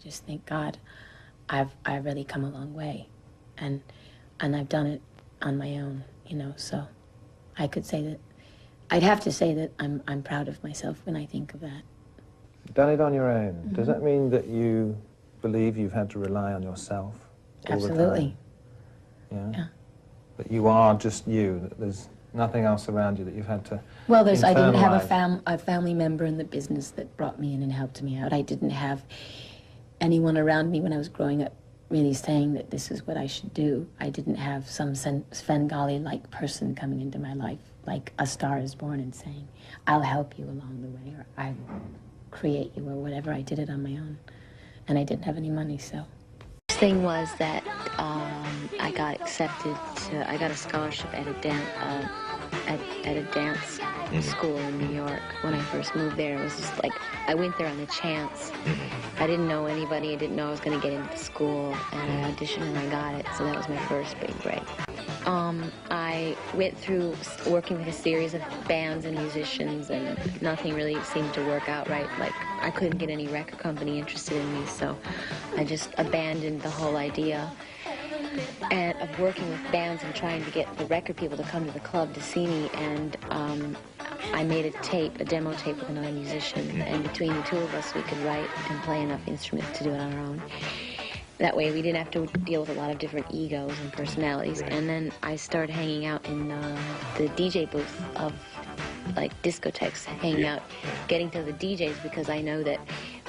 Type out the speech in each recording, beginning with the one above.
just think, God, I've really come a long way, and I've done it on my own, you know. So I could say that, I'd have to say that I'm proud of myself when I think of that. Done it on your own. Does that mean that you believe you've had to rely on yourself all Absolutely. the time? Yeah. That you are just you, that there's nothing else around you that you've had to Well, I didn't have internalize. a family member in the business that brought me in and helped me out. I didn't have anyone around me when I was growing up really saying that this is what I should do. I didn't have some Svengali-like person coming into my life, like A Star Is Born, and saying, I'll help you along the way, or I will create you, or whatever. I did it on my own, and I didn't have any money, so. The thing was that I got accepted to, I got a scholarship at a dance school in New York. When I first moved there, it was just like, I went there on a chance. I didn't know anybody, I didn't know I was going to get into the school, and I auditioned and I got it, so that was my first big break. I went through working with a series of bands and musicians, and nothing really seemed to work out right. Like, I couldn't get any record company interested in me, so I just abandoned the whole idea of working with bands and trying to get the record people to come to the club to see me. And I made a demo tape with another musician, and between the two of us we could write and play enough instruments to do it on our own. That way we didn't have to deal with a lot of different egos and personalities. And then I started hanging out in the DJ booth of like discotheques, hanging out, getting to the DJs, because I know that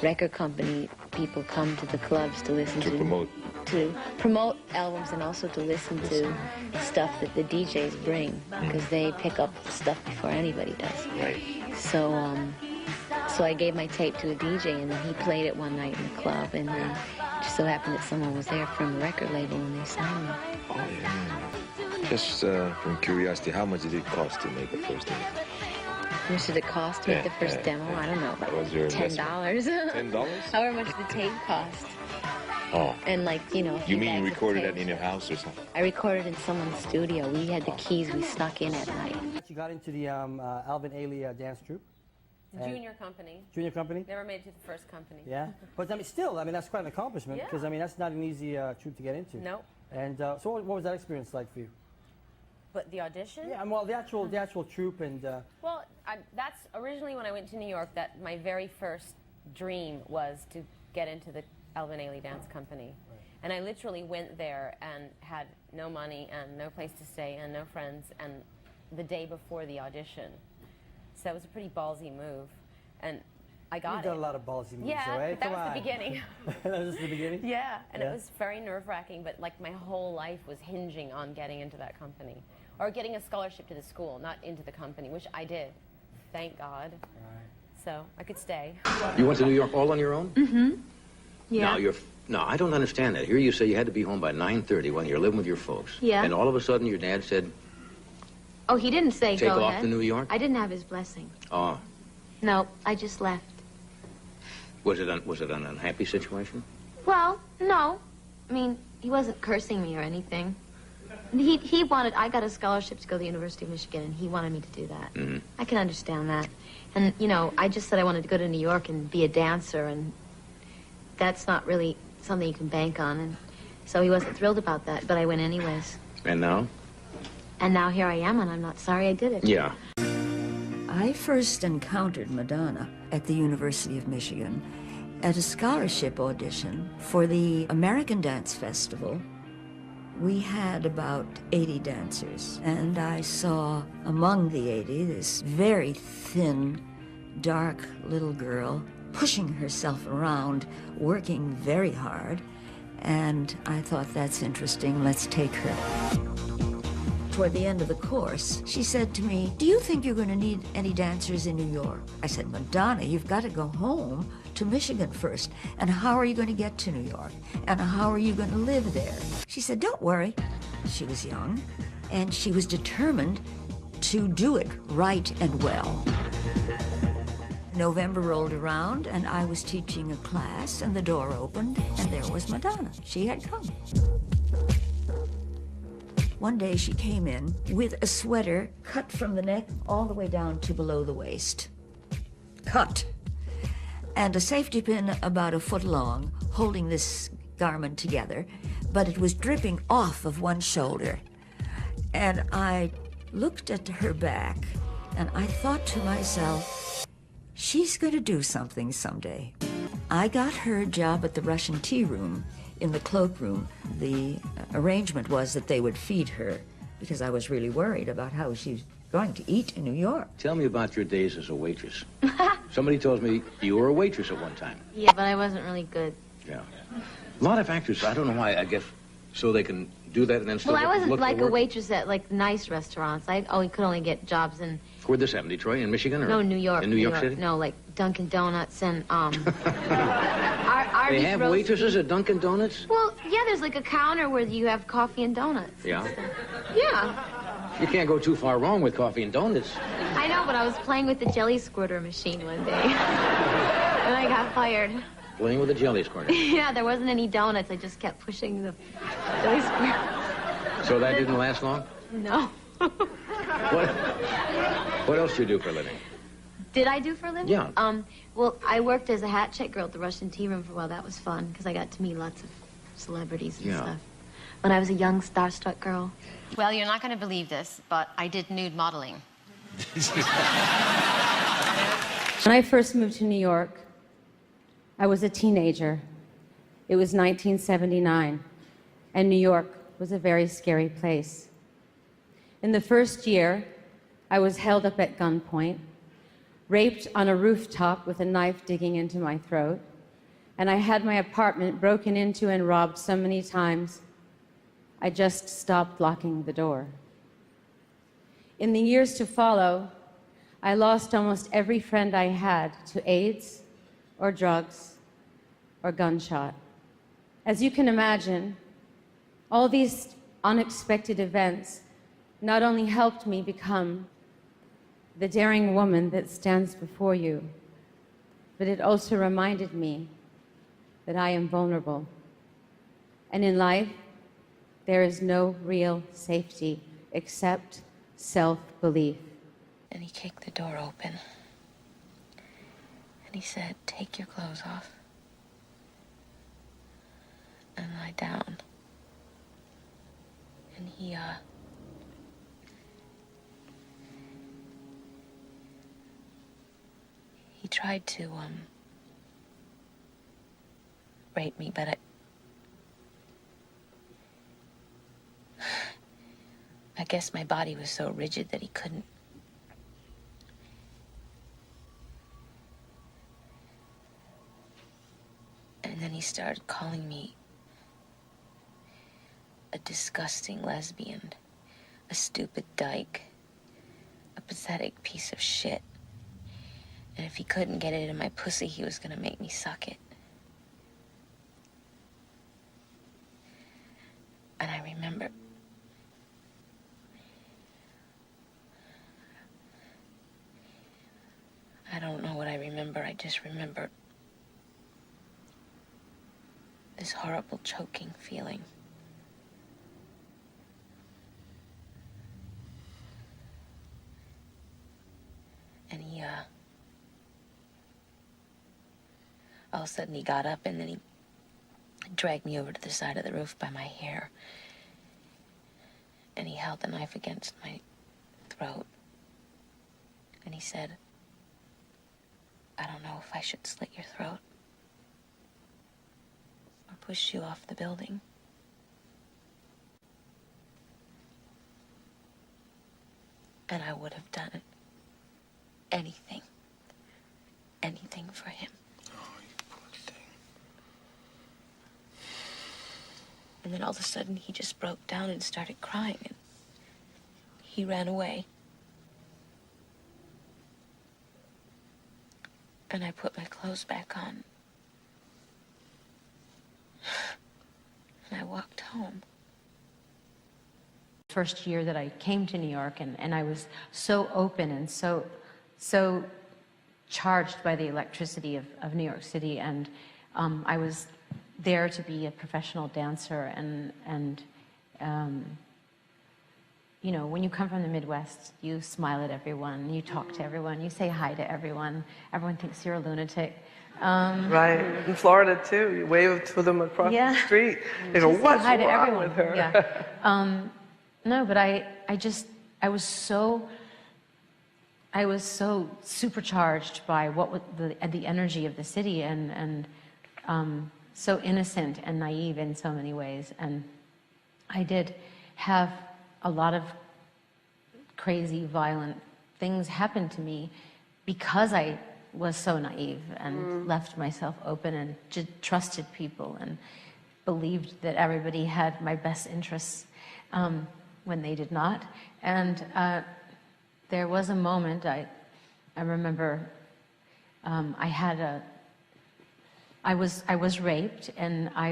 record company people come to the clubs to listen to promote albums, and also to listen to stuff that the DJs bring, because they pick up stuff before anybody does. Right. So I gave my tape to a DJ, and then he played it one night in the club, and then it just so happened that someone was there from the record label, and they signed me. Oh, yeah. Just from curiosity, how much did it cost to make the first demo? How much did it cost to make the first demo? I don't know, like was your $10. $10? However much the tape cost. Oh. And like, you know. You mean you recorded that in your house or something? I recorded in someone's studio. We had the keys. We snuck in at night. You got into the Alvin Ailey dance troupe. Junior company. Junior company? Never made it to the first company. Yeah. But I mean, still, I mean, that's quite an accomplishment, because I mean, that's not an easy troupe to get into. Nope. And so what was that experience like for you? But the audition? Yeah, well, the actual troupe and... Well, that's originally when I went to New York, that my very first dream was to get into the Alvin Ailey Dance Company. Right. And I literally went there and had no money and no place to stay and no friends, and the day before the audition. So it was a pretty ballsy move, and I got it. You've done a lot of ballsy moves, yeah, right? that was the beginning. That was the beginning? Yeah, and it was very nerve-wracking, but like my whole life was hinging on getting into that company. Or getting a scholarship to the school, not into the company, which I did, thank God. Right. So I could stay. You went to New York all on your own? Mm-hmm. Yeah. No, I don't understand that. Here you say you had to be home by 9:30 when you're living with your folks. Yeah. And all of a sudden your dad said, Oh, he didn't say take go off ahead. to New York? I didn't have his blessing. Oh. No, I just left. Was it an unhappy situation? Well, no. I mean, he wasn't cursing me or anything. He wanted, I got a scholarship to go to the University of Michigan, and he wanted me to do that. Mm-hmm. I can understand that. And, you know, I just said I wanted to go to New York and be a dancer, and that's not really something you can bank on. And so he wasn't thrilled about that, but I went anyways. And now? And now here I am, and I'm not sorry I did it. Yeah. I first encountered Madonna at the University of Michigan at a scholarship audition for the American Dance Festival. We had about 80 dancers, and I saw among the 80 this very thin, dark little girl pushing herself around, working very hard, and I thought, that's interesting, let's take her. Toward the end of the course, she said to me, do you think you're going to need any dancers in New York? I said, Madonna, you've got to go home to Michigan first. And how are you going to get to New York? And how are you going to live there? She said, don't worry. She was young, and she was determined to do it right and well. November rolled around, and I was teaching a class, and the door opened, and there was Madonna. She had come. One day she came in with a sweater cut from the neck all the way down to below the waist. Cut. and a safety pin about a foot long holding this garment together, but it was dripping off of one shoulder. And I looked at her back, and I thought to myself, she's going to do something someday. I got her a job at the Russian tea room in the cloakroom. The arrangement was that they would feed her because I was really worried about how she was going to eat in New York. Tell me about your days as a waitress. Somebody told me you were a waitress at one time. Yeah, but I wasn't really good. Yeah. A lot of actors, I don't know why, I guess, so they can do that and then still Well, I wasn't look like for a work? waitress at like nice restaurants. I could only get jobs in Where'd this happen, Detroit, in Michigan? Or no New York. In New York City? No, like Dunkin' Donuts and They have waitresses at Dunkin' Donuts? Well, yeah, there's like a counter where you have coffee and donuts. Yeah. Yeah. You can't go too far wrong with coffee and donuts. I know, but I was playing with the jelly squirter machine one day. And I got fired. Playing with a jelly squirter. Yeah, there wasn't any donuts. I just kept pushing the jelly squirter. So that didn't last long? No. What else do you do for a living? Did I do for a living? Yeah. Well, I worked as a hat check girl at the Russian tea room for a while. That was fun, because I got to meet lots of celebrities and stuff. When I was a young, starstruck girl. Well, you're not going to believe this, but I did nude modeling. When I first moved to New York, I was a teenager. It was 1979, and New York was a very scary place. In the first year, I was held up at gunpoint, raped on a rooftop with a knife digging into my throat, and I had my apartment broken into and robbed so many times, I just stopped locking the door. In the years to follow, I lost almost every friend I had to AIDS or drugs or gunshot. As you can imagine, all these unexpected events not only helped me become the daring woman that stands before you, but it also reminded me that I am vulnerable. And in life, there is no real safety except self-belief. And he kicked the door open. And he said, "Take your clothes off and lie down." And he tried to rape me, but I guess my body was so rigid that he couldn't. And then he started calling me a disgusting lesbian, a stupid dyke, a pathetic piece of shit. And if he couldn't get it in my pussy, he was gonna make me suck it. And I remember I don't know what I remember. I just remember this horrible choking feeling. And he, all of a sudden he got up and then he dragged me over to the side of the roof by my hair. And he held the knife against my throat. And he said, "I don't know if I should slit your throat or push you off the building." And I would have done anything for him. And then all of a sudden, he just broke down and started crying, and he ran away. And I put my clothes back on. And I walked home. First year that I came to New York, and I was so open and so charged by the electricity of New York City, and I was there to be a professional dancer, and you know, when you come from the Midwest, you smile at everyone, you talk to everyone, you say hi to everyone, everyone thinks you're a lunatic, Right, in Florida too. You wave to them across the street. They go, Just say "What's hi to wrong everyone." with her?" Yeah. No, but I was so supercharged by what was the energy of the city, and so innocent and naive in so many ways. And I did have a lot of crazy, violent things happen to me because I was so naive and left myself open and just trusted people and believed that everybody had my best interests when they did not. And there was a moment, I remember I was raped, and I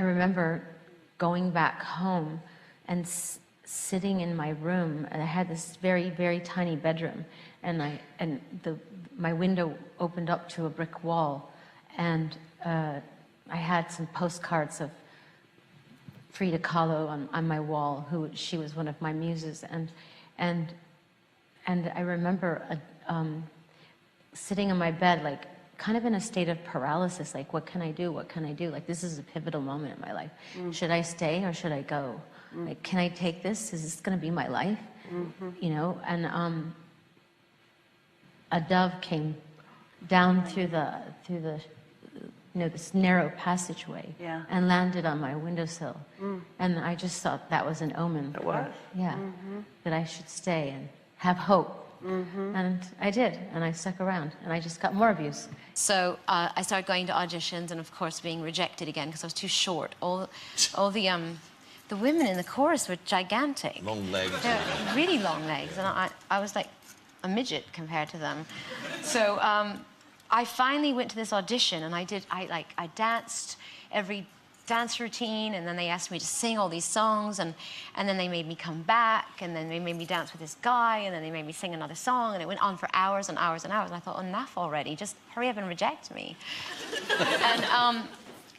remember going back home and sitting in my room, and I had this very, very tiny bedroom, and my window opened up to a brick wall, and I had some postcards of Frida Kahlo on my wall, she was one of my muses, and I remember sitting in my bed, like kind of in a state of paralysis, like what can I do? What can I do? Like this is a pivotal moment in my life. Should I stay or should I go? Like, can I take this? Is this going to be my life? You know, and a dove came down through the this narrow passageway and landed on my windowsill. And I just thought that was an omen. It was? That I should stay and have hope. And I did, and I stuck around, and I just got more abuse. So I started going to auditions, and of course being rejected again because I was too short. All the women in the chorus were gigantic. Long legs. They're really long legs, and I was like a midget compared to them. So I finally went to this audition, and I danced every dance routine, and then they asked me to sing all these songs, and then they made me come back, and then they made me dance with this guy, and then they made me sing another song, and it went on for hours and hours and hours, and I thought, oh, enough already, just hurry up and reject me.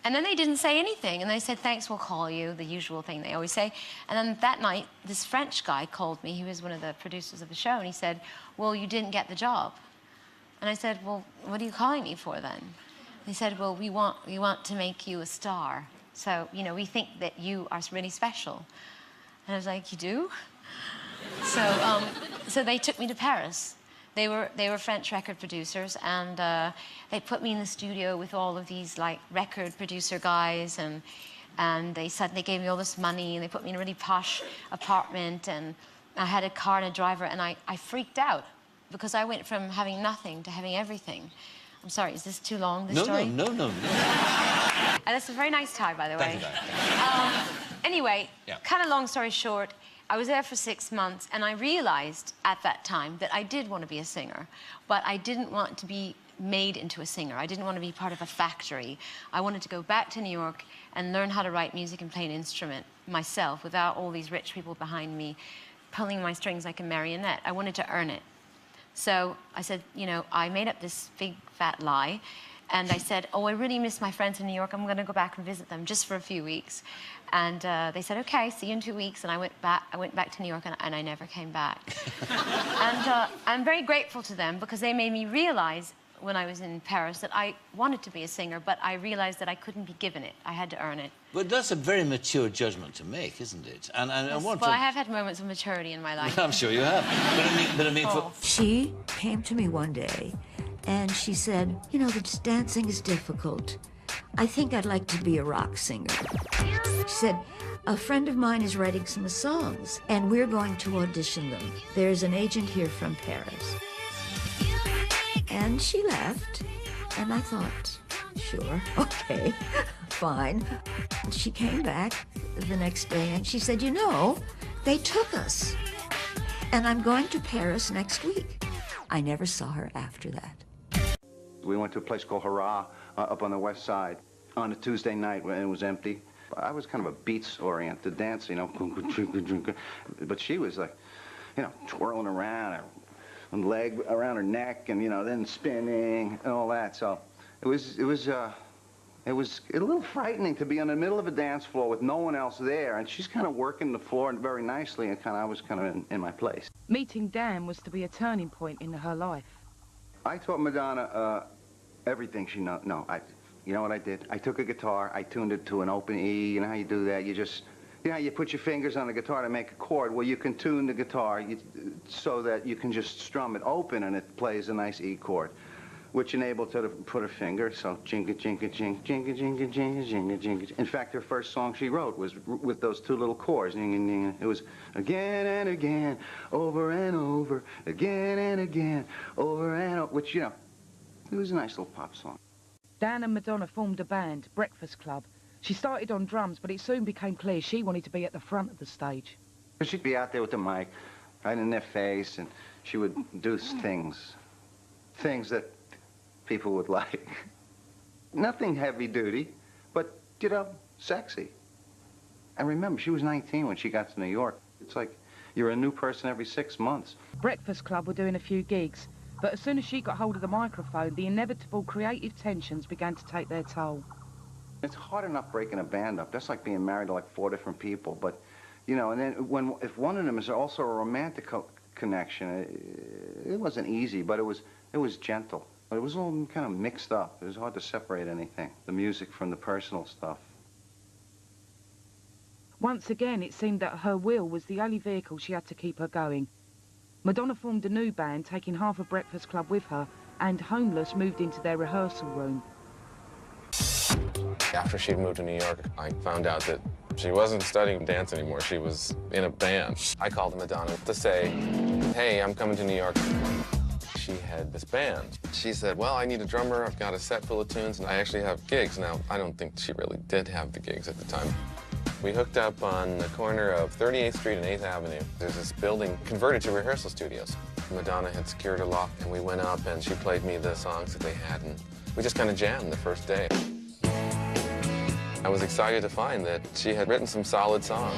And then they didn't say anything, and they said, thanks, we'll call you, the usual thing they always say. And then that night, this French guy called me, he was one of the producers of the show, and he said, well, you didn't get the job. And I said, well, what are you calling me for then? He said, well, we want to make you a star. So, you know, we think that you are really special. And I was like, you do? So they took me to Paris. They were French record producers, and they put me in the studio with all of these like record producer guys, and they gave me all this money, and they put me in a really posh apartment, and I had a car and a driver, and I freaked out because I went from having nothing to having everything. I'm sorry, is this too long, this story? No. And it's a very nice tie, by the way. Thank you. Anyway, kind of long story short, I was there for 6 months, and I realized at that time that I did want to be a singer, but I didn't want to be made into a singer. I didn't want to be part of a factory. I wanted to go back to New York and learn how to write music and play an instrument myself without all these rich people behind me pulling my strings like a marionette. I wanted to earn it. So I said, you know, I made up this big fat lie, and I said, oh, I really miss my friends in New York. I'm going to go back and visit them just for a few weeks. And they said, okay, see you in 2 weeks. And I went back to New York, and I never came back. And I'm very grateful to them because they made me realize when I was in Paris that I wanted to be a singer, but I realized that I couldn't be given it. I had to earn it. But that's a very mature judgment to make, isn't it? And yes, well, I have had moments of maturity in my life. I'm sure you have. But I mean, She came to me one day, and she said, you know, this dancing is difficult. I think I'd like to be a rock singer. She said, a friend of mine is writing some songs, and we're going to audition them. There's an agent here from Paris. And she left, and I thought, sure, okay, fine. She came back the next day, and she said, you know, they took us, and I'm going to Paris next week. I never saw her after that. We went to a place called Hurrah up on the west side on a Tuesday night when it was empty. I was kind of a beats-oriented dancer, you know, but she was like, you know, twirling around, and leg around her neck, and, you know, then spinning and all that. So it was a little frightening to be in the middle of a dance floor with no one else there, and she's kind of working the floor very nicely, and I was kind of in my place. Meeting Dan was to be a turning point in her life. I taught Madonna everything she knows. No, you know what I did? I took a guitar, I tuned it to an open E. You know how you do that? You just, you know how you put your fingers on the guitar to make a chord? Well, you can tune the guitar so that you can just strum it open and it plays a nice E chord, which enabled her to put her finger, so jinga, jinga, jinga, jinga, jinga, jinga, jinga, jinga. In fact, her first song she wrote was with those two little chords. It was again and again, over and over, again and again, over and over, which, you know, it was a nice little pop song. Dan and Madonna formed a band, Breakfast Club. She started on drums, but it soon became clear she wanted to be at the front of the stage. She'd be out there with the mic, right in their face, and she would do things that people would like. Nothing heavy duty, but, you know, sexy. And remember, she was 19 when she got to New York. It's like you're a new person every 6 months. Breakfast Club were doing a few gigs, but as soon as she got hold of the microphone, the inevitable creative tensions began to take their toll. It's hard enough breaking a band up. That's like being married to like 4 different people. But, you know, and then if one of them is also a romantic connection, it wasn't easy, but it was gentle. But it was all kind of mixed up. It was hard to separate anything, the music from the personal stuff. Once again, it seemed that her will was the only vehicle she had to keep her going. Madonna formed a new band, taking half of Breakfast Club with her, and Homeless moved into their rehearsal room. After she'd moved to New York, I found out that she wasn't studying dance anymore. She was in a band. I called Madonna to say, hey, I'm coming to New York. She had this band. She said, well, I need a drummer. I've got a set full of tunes, and I actually have gigs. Now, I don't think she really did have the gigs at the time. We hooked up on the corner of 38th Street and 8th Avenue. There's this building converted to rehearsal studios. Madonna had secured a lock, and we went up, and she played me the songs that they had, and we just kind of jammed the first day. I was excited to find that she had written some solid songs.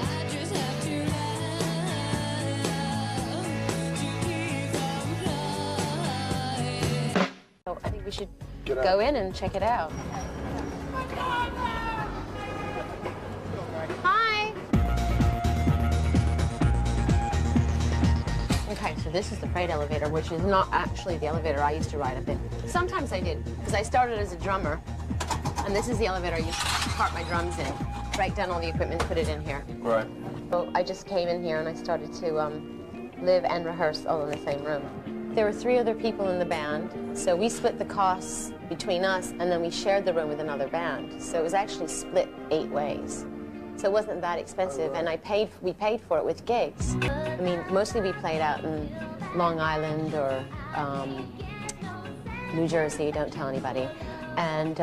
So I think we should go in and check it out. Hi! Okay, so this is the freight elevator, which is not actually the elevator I used to ride up in. Sometimes I did, because I started as a drummer, and this is the elevator I used to park my drums in, break down all the equipment, put it in here. Right. So I just came in here and I started to live and rehearse all in the same room. There were 3 other people in the band, so we split the costs between us, and then we shared the room with another band. So it was actually split 8 ways. So it wasn't that expensive, and we paid for it with gigs. I mean, mostly we played out in Long Island or New Jersey, don't tell anybody. And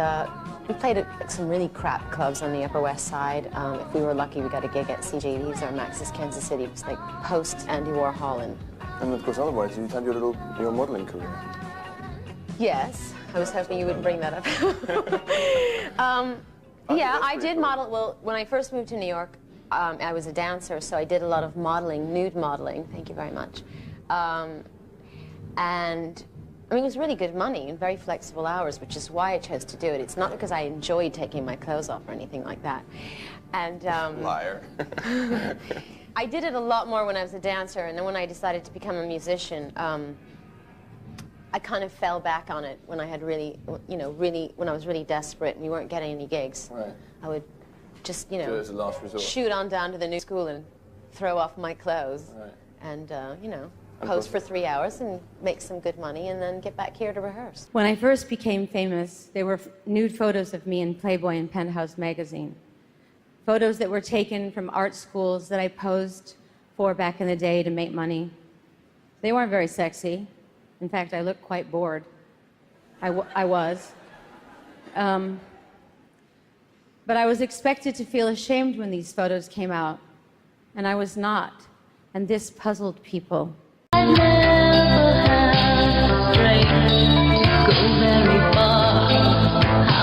we played at some really crap clubs on the Upper West Side. If we were lucky, we got a gig at CJD's or Max's Kansas City. It was like post Andy Warhol. And of course, otherwise, you had your modeling career. Yes, I was hoping you wouldn't bring that up. Yeah, I did model. Well, when I first moved to New York, I was a dancer, so I did a lot of modeling, nude modeling. Thank you very much. And I mean, it was really good money and very flexible hours, which is why I chose to do it. It's not because I enjoyed taking my clothes off or anything like that. And liar. I did it a lot more when I was a dancer, and then when I decided to become a musician, I kind of fell back on it when I had when I was really desperate and we weren't getting any gigs. Right. I would just, Do it as a last resort. shoot on down to the new school and throw off my clothes, right. and pose for 3 hours and make some good money and then get back here to rehearse. When I first became famous, there were nude photos of me in Playboy and Penthouse magazine. Photos that were taken from art schools that I posed for back in the day to make money. They weren't very sexy. In fact, I looked quite bored. I was. But I was expected to feel ashamed when these photos came out, and I was not. And this puzzled people.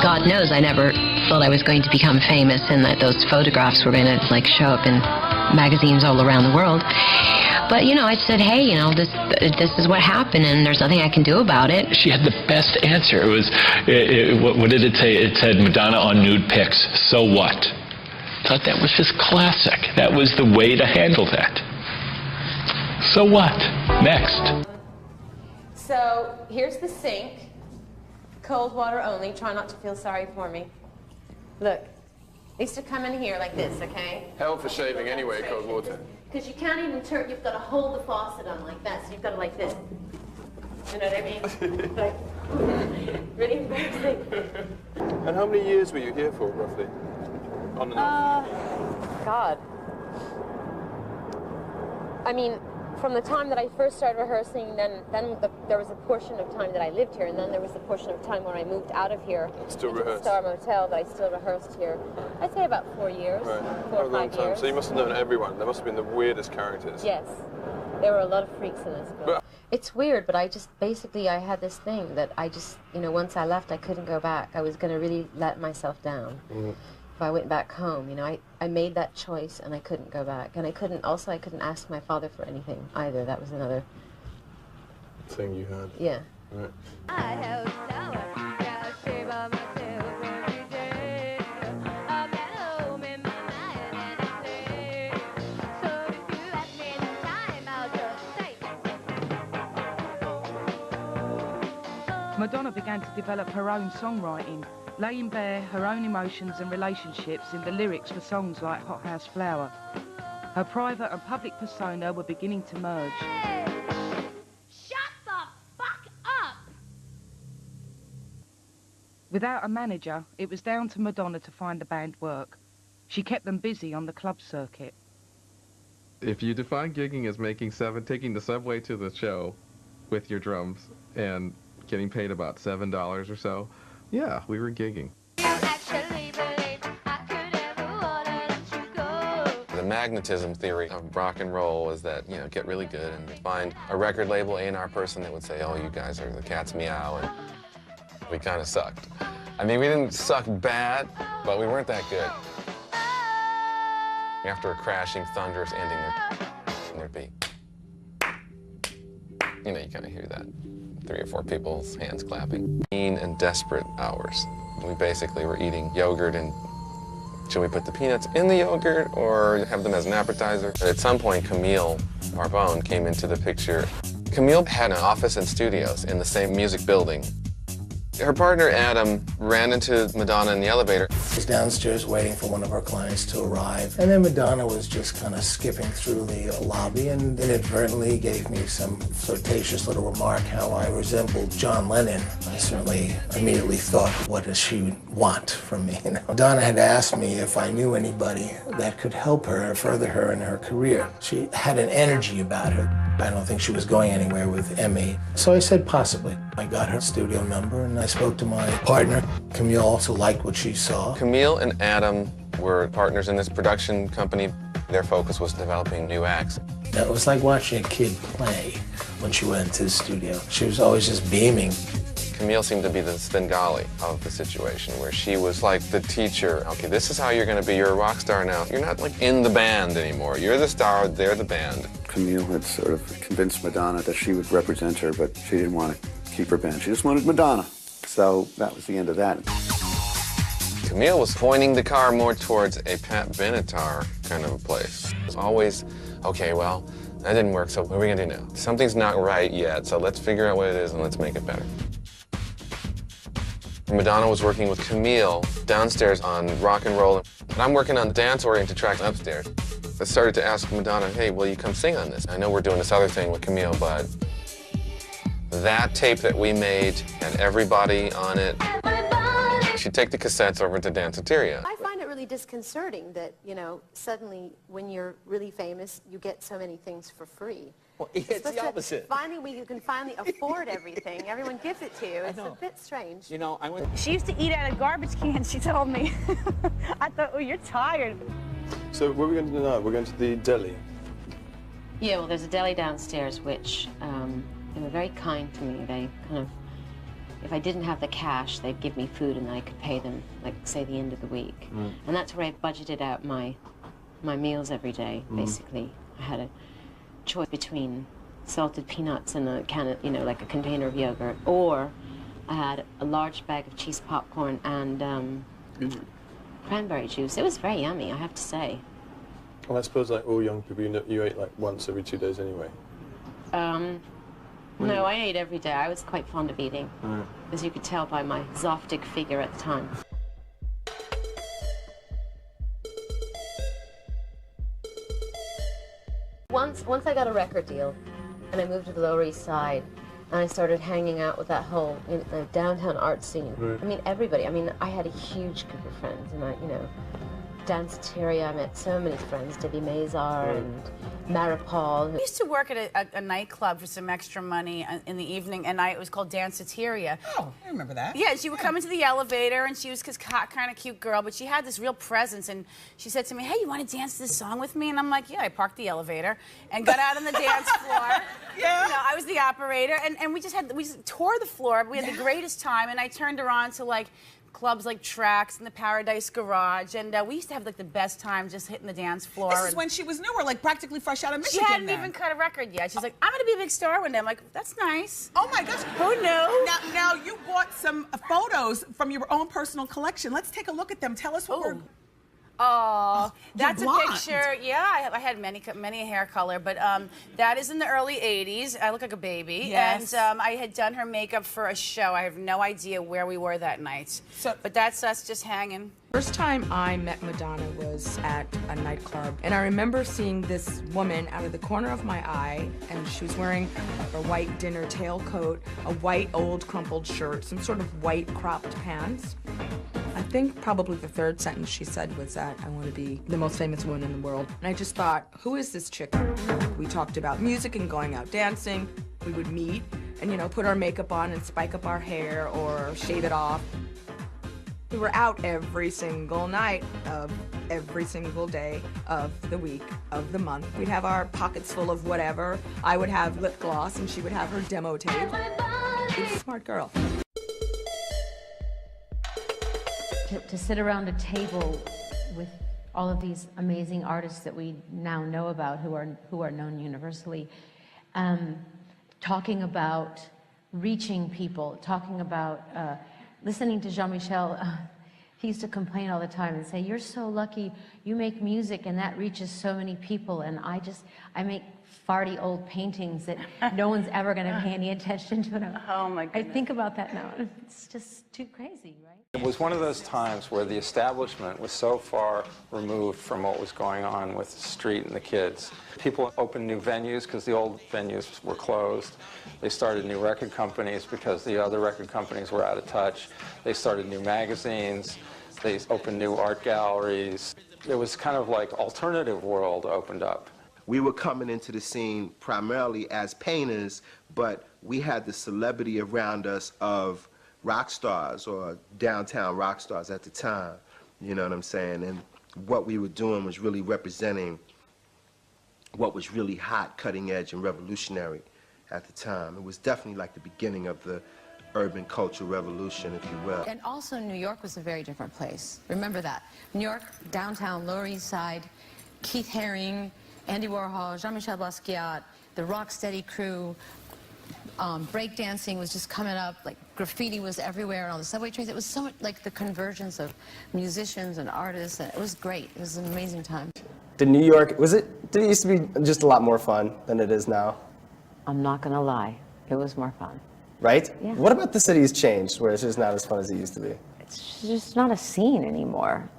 God knows I never thought I was going to become famous and that those photographs were going to show up in magazines all around the world. But, I said, hey, this is what happened and there's nothing I can do about it. She had the best answer. It was, what did it say? It said Madonna on nude pics. So what? I thought that was just classic. That was the way to handle that. So what? Next. So here's the sink. Cold water only. Try not to feel sorry for me. Look, I used to come in here like this, okay? Hell for shaving anyway, cold water. Because you can't even turn, you've got to hold the faucet on like that, so you've got to like this. You know what I mean? Like, really embarrassing. And how many years were you here for, roughly? On and off? God. I mean, from the time that I first started rehearsing, then there was a portion of time that I lived here, and then there was a portion of time when I moved out of here Still into the rehearsed. Star Motel, that I still rehearsed here. I'd say about 4 years, Right. 4 A or long 5 time. years. So you must have known everyone. There must have been the weirdest characters. Yes, there were a lot of freaks in this film. But It's weird, but I had this thing that I just, once I left, I couldn't go back. I was going to really let myself down. If I went back home, I made that choice and I couldn't go back. And I couldn't ask my father for anything either. That was another thing you had. Yeah. Right. I have flower, got a shape of myself every day. I'm at home in my mind and I play. So if you ask me anytime, I'll just say. Madonna began to develop her own songwriting, laying bare her own emotions and relationships in the lyrics for songs like Hot House Flower. Her private and public persona were beginning to merge. Shut the fuck up! Without a manager, it was down to Madonna to find the band work. She kept them busy on the club circuit. If you define gigging as taking the subway to the show with your drums and getting paid about $7 or so, yeah, we were gigging. The magnetism theory of rock and roll is that, get really good and find a record label A&R person that would say, oh, you guys are the cat's meow, and we kind of sucked. I mean, we didn't suck bad, but we weren't that good. After a crashing, thunderous ending, there'd be, you kind of hear that. 3 or 4 people's hands clapping. Mean and desperate hours. We basically were eating yogurt and should we put the peanuts in the yogurt or have them as an appetizer? At some point, Camille Barbone came into the picture. Camille had an office and studios in the same music building. Her partner, Adam, ran into Madonna in the elevator. I was downstairs waiting for one of our clients to arrive, and then Madonna was just kind of skipping through the lobby and inadvertently gave me some flirtatious little remark how I resembled John Lennon. I certainly immediately thought, what does she want from me? Madonna had asked me if I knew anybody that could help her or further her in her career. She had an energy about her. I don't think she was going anywhere with Emmy. So I said possibly. I got her studio number and I spoke to my partner. Camille also liked what she saw. Camille and Adam were partners in this production company. Their focus was developing new acts. It was like watching a kid play when she went into the studio. She was always just beaming. Camille seemed to be the Svengali of the situation, where she was like the teacher. Okay, this is how you're going to be. You're a rock star now. You're not like in the band anymore. You're the star, they're the band. Camille had sort of convinced Madonna that she would represent her, but she didn't want to keep her band. She just wanted Madonna. So that was the end of that. Camille was pointing the car more towards a Pat Benatar kind of a place. It was always, okay, well, that didn't work, so what are we going to do now? Something's not right yet, so let's figure out what it is and let's make it better. Madonna was working with Camille downstairs on rock and roll, and I'm working on dance-oriented tracks upstairs. I started to ask Madonna, hey, will you come sing on this? I know we're doing this other thing with Camille, but that tape that we made had everybody on it. She'd take the cassettes over to Danceteria. I find it really disconcerting that, suddenly when you're really famous, you get so many things for free. Well, it's the opposite. Finally, when you can finally afford everything, everyone gives it to you. It's a bit strange. She used to eat out of garbage cans, she told me. I thought, oh, you're tired. So what are we going to do now? We're going to the deli. Yeah, well, there's a deli downstairs, which they were very kind to me. They kind of, if I didn't have the cash, they'd give me food and I could pay them, like, say, the end of the week. Mm. And that's where I budgeted out my meals every day, basically. I had a choice between salted peanuts and a can of, like a container of yogurt, or I had a large bag of cheese popcorn and cranberry juice. It was very yummy, I have to say. Well, I suppose like all young people, you ate like once every 2 days anyway. No, I ate every day. I was quite fond of eating, as you could tell by my Zoftig figure at the time. Once I got a record deal, and I moved to the Lower East Side, and I started hanging out with that whole downtown art scene. Right. I mean, everybody. I mean, I had a huge group of friends, and Danceteria, I met so many friends, Debbie Mazar and Maripol. I used to work at a nightclub for some extra money in the evening, and it was called Danceteria. Oh, I remember that. Yeah, she would come into the elevator, and she was this kind of cute girl, but she had this real presence, and she said to me, hey, you want to dance this song with me? And I'm like, yeah. I parked the elevator and got out on the dance floor. Yeah. You know, I was the operator, and we just tore the floor. We had the greatest time, and I turned her on to clubs like Trax and the Paradise Garage, and we used to have the best time just hitting the dance floor. This is when she was newer, practically fresh out of Michigan. She hadn't even cut a record yet. She's like, I'm gonna be a big star one day. I'm like, that's nice. Oh my gosh. Who knew? Now you bought some photos from your own personal collection. Let's take a look at them. Tell us what we're... Oh, that's a blonde. picture. Yeah, I had many hair color, but that is in the early '80s. I look like a baby, Yes. and I had done her makeup for a show. I have no idea where we were that night, but that's us just hanging. First time I met Madonna was at a nightclub, and I remember seeing this woman out of the corner of my eye, and she was wearing a white dinner tailcoat, a white old crumpled shirt, some sort of white cropped pants. I think probably the third sentence she said was that I want to be the most famous woman in the world. And I just thought, who is this chick? We talked about music and going out dancing. We would meet and, put our makeup on and spike up our hair or shave it off. We were out every single night of every single day of the week, of the month. We'd have our pockets full of whatever. I would have lip gloss and she would have her demo tape. She was a smart girl. To sit around a table with all of these amazing artists that we now know about, who are known universally, talking about reaching people, talking about listening to Jean-Michel. He used to complain all the time and say, "You're so lucky. You make music and that reaches so many people, and I make farty old paintings that no one's ever going to pay any attention to." And oh my goodness. I think about that now, and it's just too crazy, right? It was one of those times where the establishment was so far removed from what was going on with the street and the kids. People opened new venues because the old venues were closed. They started new record companies because the other record companies were out of touch. They started new magazines. They opened new art galleries. It was kind of like alternative world opened up. We were coming into the scene primarily as painters, but we had the celebrity around us of rock stars or downtown rock stars at the time, you know what I'm saying? And what we were doing was really representing what was really hot, cutting edge, and revolutionary at the time. It was definitely like the beginning of the urban culture revolution, if you will. And also New York was a very different place. Remember that. New York, downtown, Lower East Side, Keith Haring, Andy Warhol, Jean-Michel Basquiat, the Rocksteady crew, breakdancing was just coming up, graffiti was everywhere on the subway trains. It was so much like the convergence of musicians and artists, and it was great. It was an amazing time. Did New York, did it used to be just a lot more fun than it is now? I'm not going to lie. It was more fun. Right? Yeah. What about the city's changed, where it's just not as fun as it used to be? It's just not a scene anymore.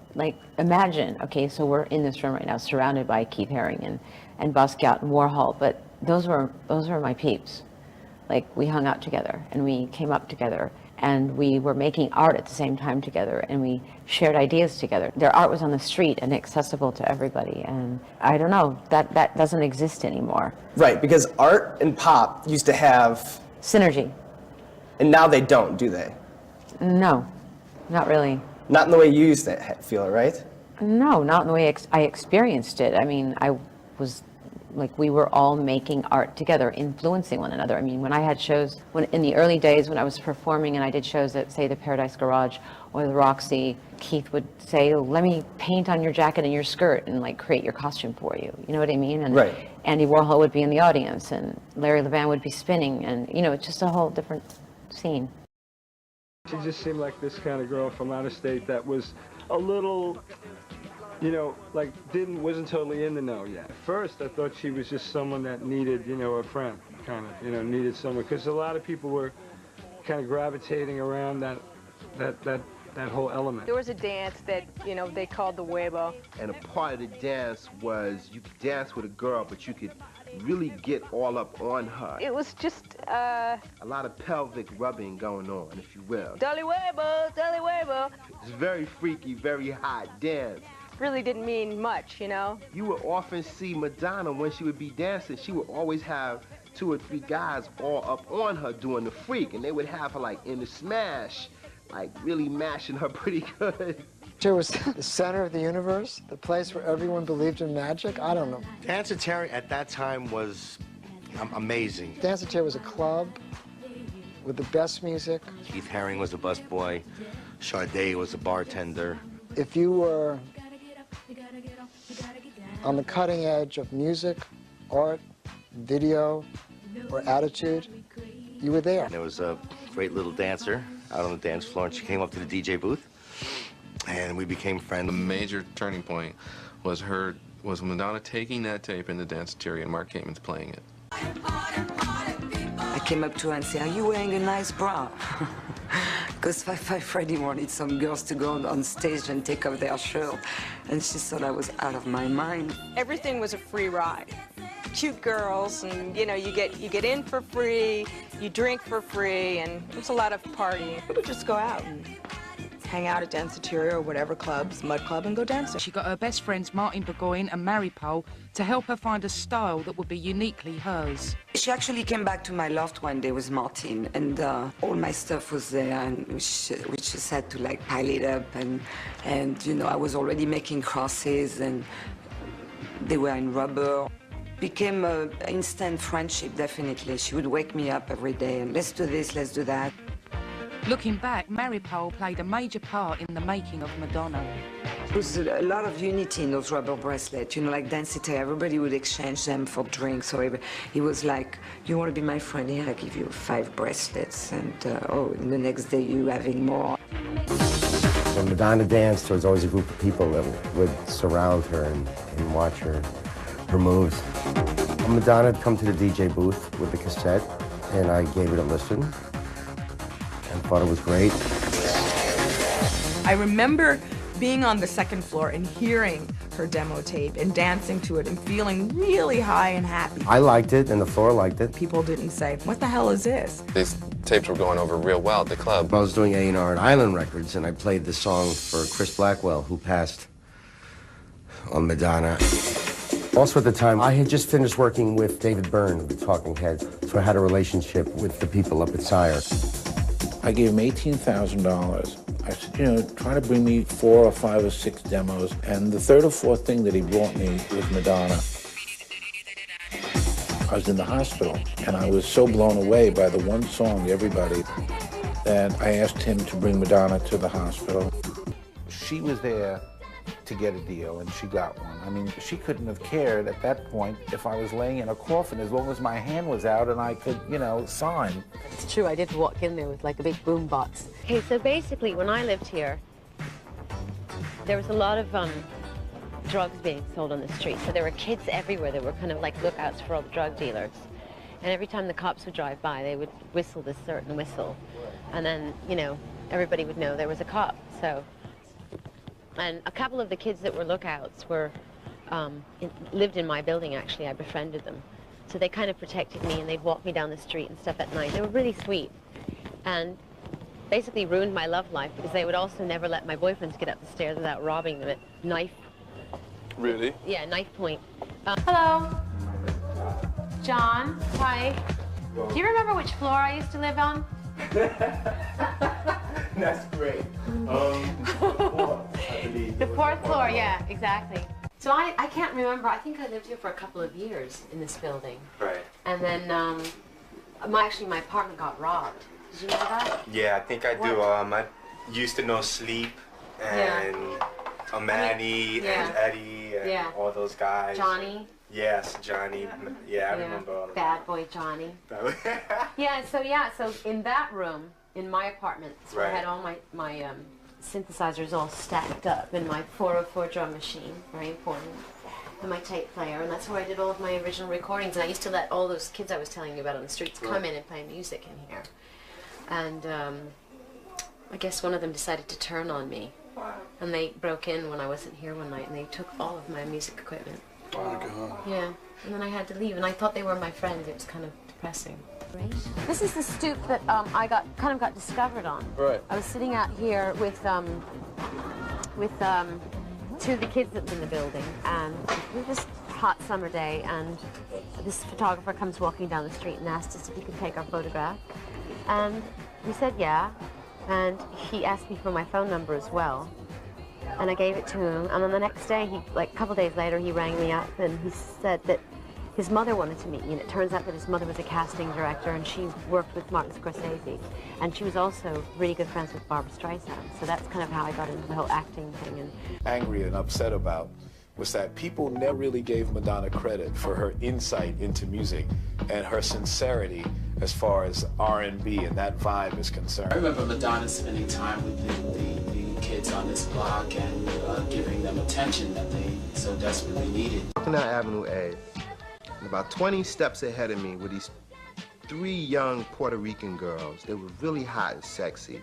Imagine, okay, so we're in this room right now, surrounded by Keith Haring and Basquiat and Warhol, but those were my peeps. We hung out together, and we came up together, and we were making art at the same time together, and we shared ideas together. Their art was on the street and accessible to everybody, and I don't know, that doesn't exist anymore. Right, because art and pop used to have... synergy. And now they don't, do they? No, not really. Not in the way you used to feel it, right? No, not in the way I experienced it. I mean, we were all making art together, influencing one another. I mean, when I had shows, in the early days when I was performing and I did shows at, say, the Paradise Garage or the Roxy, Keith would say, let me paint on your jacket and your skirt and create your costume for you. You know what I mean? And right. Andy Warhol would be in the audience and Larry Levan would be spinning, and it's just a whole different scene. She just seemed like this kind of girl from out of state that was a little, wasn't totally in the know yet. At first, I thought she was just someone that needed, a friend. kind of, you know, needed somewhere, because a lot of people were kind of gravitating around that whole element. There was a dance that, you know, they called the Webo. And a part of the dance was you could dance with a girl, but you could really get all up on her. It was just, a lot of pelvic rubbing going on, if you will. Dolly Webo, Dolly Webo. It's a very freaky, very hot dance. Really didn't mean much, you know? You would often see Madonna when she would be dancing, she would always have 2 or 3 guys all up on her doing the freak, and they would have her like in the smash, like really mashing her pretty good. It was the center of the universe, the place where everyone believed in magic. I don't know. Danceteria at that time was amazing. Danceteria was a club with the best music. Keith Haring was a busboy. Sade was a bartender. If you were on the cutting edge of music, art, video, or attitude, you were there. There was a great little dancer out on the dance floor, and she came up to the DJ booth, and we became friends. The major turning point was Madonna taking that tape in the Danceteria and Mark Kamen's playing it. I came up to her and said, "Are you wearing a nice bra?" Because Freddy wanted some girls to go on stage and take off their shirt, and she thought I was out of my mind. Everything was a free ride. Cute girls, and you know, you get in for free, you drink for free, and it's a lot of partying. We would just go out and hang out at Danceteria or whatever clubs, Mud Club, and go dancing. She got her best friends Martin Burgoyne and Maripol to help her find a style that would be uniquely hers. She actually came back to my loft one day with Martin, and all my stuff was there, and we just had to like pile it up, and you know, I was already making crosses, and they were in rubber. Became an instant friendship, definitely. She would wake me up every day and let's do this, let's do that. Looking back, Maripol played a major part in the making of Madonna. There was a lot of unity in those rubber bracelets. You know, like Danceteria, everybody would exchange them for drinks. Or it was like, you want to be my friend? Here, I give you 5 bracelets. And and the next day you having more. When Madonna danced, there was always a group of people that would surround her and watch her moves. Madonna had come to the DJ booth with the cassette, and I gave it a listen and thought it was great. I remember being on the second floor and hearing her demo tape and dancing to it and feeling really high and happy. I liked it, and the floor liked it. People didn't say, "What the hell is this?" These tapes were going over real well at the club. I was doing A&R at Island Records, and I played the song for Chris Blackwell, who passed on Madonna. Also at the time, I had just finished working with David Byrne of the Talking Heads, so I had a relationship with the people up at Sire. I gave him $18,000. I said, you know, try to bring me 4 or 5 or 6 demos, and the 3rd or 4th thing that he brought me was Madonna. I was in the hospital, and I was so blown away by the one song, Everybody, that I asked him to bring Madonna to the hospital. She was there to get a deal, and she got one. I mean, she couldn't have cared at that point if I was laying in a coffin, as long as my hand was out and I could, you know, sign. It's true, I did walk in there with like a big boom box. Okay, so basically when I lived here, there was a lot of drugs being sold on the street. So there were kids everywhere that were kind of like lookouts for all the drug dealers. And every time the cops would drive by, they would whistle this certain whistle. And then, you know, everybody would know there was a cop, so. And a couple of the kids that were lookouts were, lived in my building, actually. I befriended them. So they kind of protected me, and they'd walk me down the street and stuff at night. They were really sweet. And basically ruined my love life, because they would also never let my boyfriends get up the stairs without robbing them at knife. Really? Yeah, knife point. Hello. John, hi. Do you remember which floor I used to live on? That's great. The 4th floor, yeah, exactly. So I can't remember. I think I lived here for a couple of years in this building. Right. And then actually my apartment got robbed. Did you know that? Yeah, I think I do. I used to know Sleep and Manny and Eddie and all those guys. Johnny. Yes, Johnny. Yeah, I remember all of Bad boy Johnny. So in that room, in my apartment, so I had all my synthesizers all stacked up in my 404 drum machine, very important. and my tape player, and that's where I did all of my original recordings. And I used to let all those kids I was telling you about on the streets come in and play music in here. And I guess one of them decided to turn on me. And they broke in when I wasn't here one night, and they took all of my music equipment. Oh my God. Yeah, and then I had to leave, and I thought they were my friends. It was kind of depressing. This is the stoop that I kind of got discovered on. Right. I was sitting out here with two of the kids that was in the building, and it was a hot summer day, and this photographer comes walking down the street and asked us if he could take our photograph, and we said yeah, and he asked me for my phone number as well, and I gave it to him, and then the next day, like a couple days later, he rang me up and he said that his mother wanted to meet me, and it turns out that his mother was a casting director, and she worked with Martin Scorsese, and she was also really good friends with Barbra Streisand, so that's kind of how I got into the whole acting thing. And angry and upset about was that people never really gave Madonna credit for her insight into music and her sincerity as far as R&B and that vibe is concerned. I remember Madonna spending time with the kids on this block and giving them attention that they so desperately needed. Walking down Avenue A, and about 20 steps ahead of me were these 3 young Puerto Rican girls. They were really hot and sexy.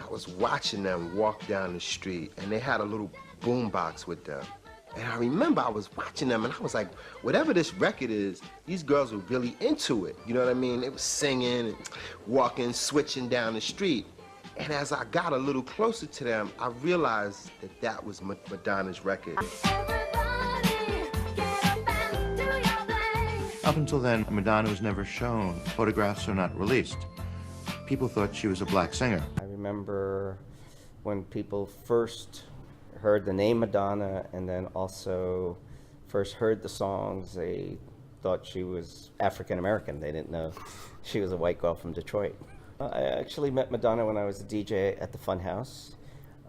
I was watching them walk down the street, and they had a little boombox with them. And I remember I was watching them, and I was like, whatever this record is, these girls were really into it. You know what I mean? They were singing and walking, switching down the street. And as I got a little closer to them, I realized that that was Madonna's record. Up until then, Madonna was never shown. Photographs are not released. People thought she was a black singer. I remember when people first heard the name Madonna and then also first heard the songs, they thought she was African American. They didn't know she was a white girl from Detroit. I actually met Madonna when I was a DJ at the Funhouse.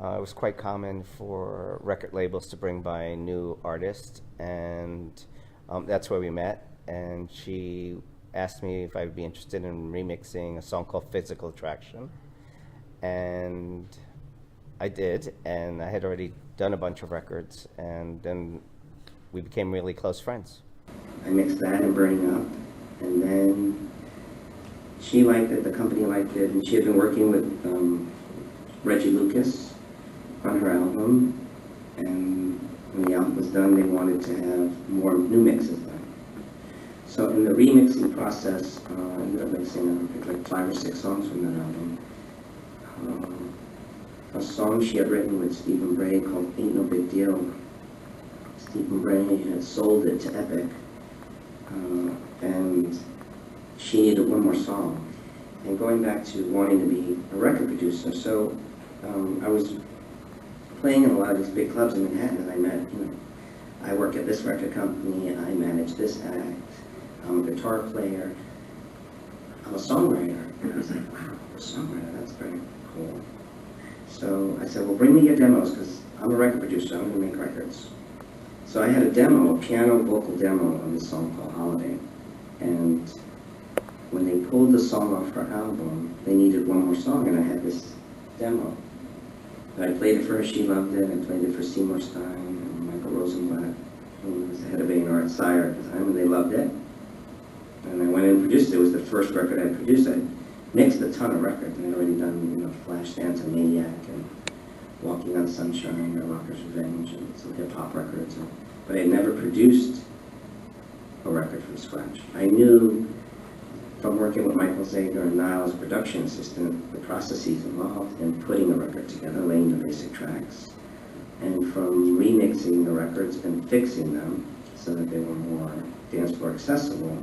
It was quite common for record labels to bring by new artists, and that's where we met. And she asked me if I would be interested in remixing a song called Physical Attraction. And I did, and I had already done a bunch of records, and then we became really close friends. I mixed that and Burning Up, and then she liked it, the company liked it, and she had been working with Reggie Lucas on her album, and when the album was done, they wanted to have more new mixes done. So in the remixing process, I ended up mixing like 5 or 6 songs from that album. A song she had written with Stephen Bray called Ain't No Big Deal. Stephen Bray had sold it to Epic, and she needed one more song. And going back to wanting to be a record producer, so I was playing in a lot of these big clubs in Manhattan, and I met, I work at this record company, and I manage this act. I'm a guitar player. I'm a songwriter. And I was like, wow, a songwriter, that's very cool. So I said, well, bring me your demos, because I'm a record producer, I'm going to make records. So I had a demo, a piano vocal demo of this song called Holiday. And when they pulled the song off her album, they needed one more song, and I had this demo. And I played it for her, she loved it. I played it for Seymour Stein and Michael Rosenblatt, who was the head of A&R at Sire at the time, and they loved it. And I went in and produced it. It was the first record I produced. I mixed a ton of records. I'd already done, Flashdance and Maniac and Walking on Sunshine and Rocker's Revenge and some hip-hop records. But I had never produced a record from scratch. I knew from working with Michael Zager and Niles, production assistant, the processes involved in putting a record together, laying the basic tracks, and from remixing the records and fixing them so that they were more dance floor accessible.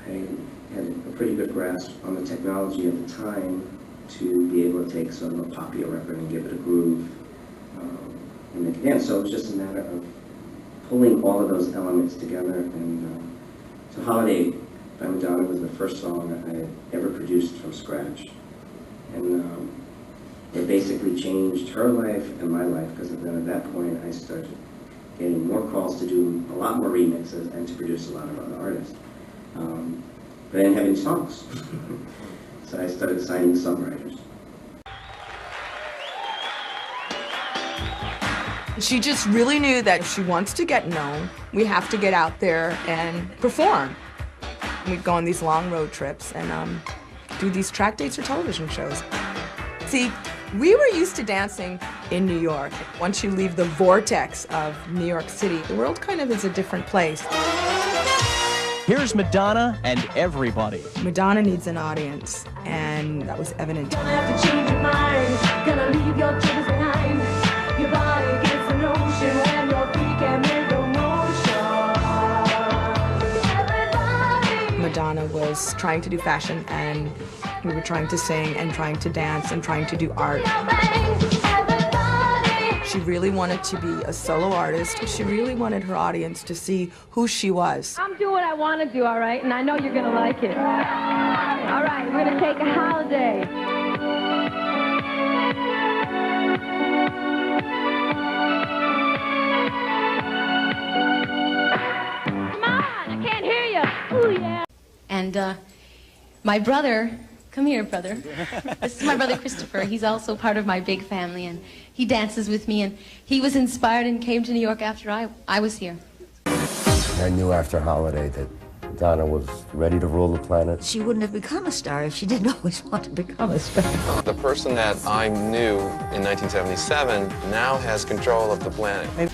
I had a pretty good grasp on the technology at the time to be able to take sort of a popular record and give it a groove and make it dance. So it was just a matter of pulling all of those elements together. And so Holiday by Madonna was the first song that I had ever produced from scratch. And it basically changed her life and my life, because then at that point I started getting more calls to do a lot more remixes and to produce a lot of other artists. But I didn't have any songs. So I started signing songwriters. She just really knew that if she wants to get known, we have to get out there and perform. We'd go on these long road trips and do these track dates or television shows. See, we were used to dancing in New York. Once you leave the vortex of New York City, the world kind of is a different place. Here's Madonna and everybody. Madonna needs an audience, and that was evident. Gonna have to change your mind, gonna leave your troubles behind. Your body gets an ocean when your feet can make a motion. Madonna was trying to do fashion, and we were trying to sing and trying to dance and trying to do art. She really wanted to be a solo artist. She really wanted her audience to see who she was. I'm doing what I want to do, all right? And I know you're going to like it. All right, we're going to take a holiday. Come on, I can't hear you. Ooh, yeah. And my brother, come here, brother. This is my brother Christopher. He's also part of my big family, and he dances with me, and he was inspired and came to New York after I was here. I knew after Holiday that Madonna was ready to rule the planet. She wouldn't have become a star if she didn't always want to become a star. The person that I knew in 1977 now has control of the planet.